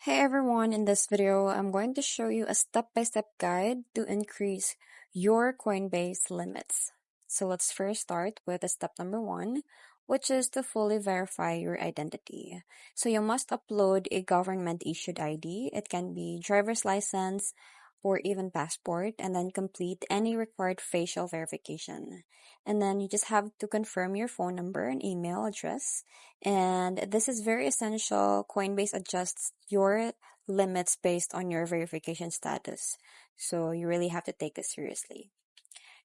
Hey everyone, in this video, I'm going to show you a step-by-step guide to increase your Coinbase limits. So let's first start with the step number one, which is to fully verify your identity. So you must upload a government-issued ID. It can be driver's license or even passport, and then complete any required facial verification. And then you just have to confirm your phone number and email address, and this is very essential. Coinbase adjusts your limits based on your verification status. So you really have to take it seriously.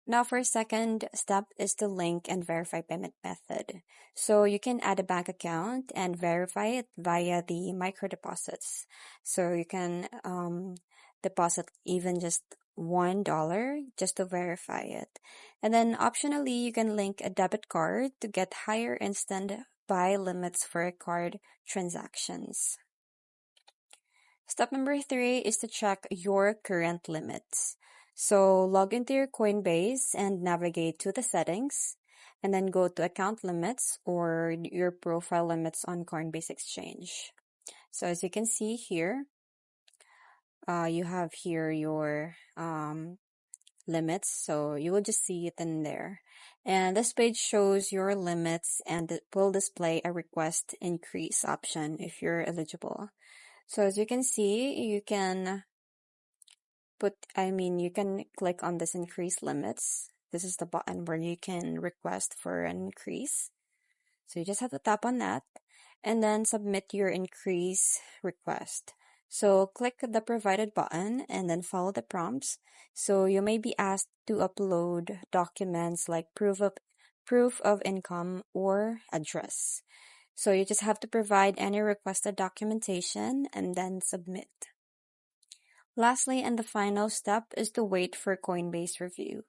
Now, for a second step is to link and verify payment method. So you can add a bank account and verify it via the micro deposits. So you can deposit even just $1 just to verify it. And then optionally, you can link a debit card to get higher instant buy limits for card transactions. Step number three is to check your current limits. So log into your Coinbase and navigate to the settings, and then go to account limits or your profile limits on Coinbase Exchange. So as you can see here, you have here your limits. So you will just see it in there. And this page shows your limits and it will display a request increase option if you're eligible. So as you can see, you can you can click on this increase limits. This is the button where you can request for an increase. So you just have to tap on that and then submit your increase request. So click the provided button and then follow the prompts. So you may be asked to upload documents like proof of income or address. So you just have to provide any requested documentation and then submit. Lastly, and the final step is to wait for Coinbase review.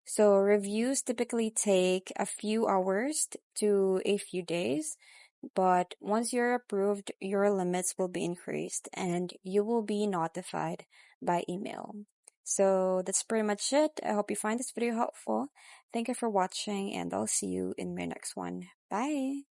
So reviews typically take a few hours to a few days, but once you're approved, your limits will be increased and you will be notified by email. So that's pretty much it. I hope you find this video helpful. Thank you for watching and I'll see you in my next one. Bye!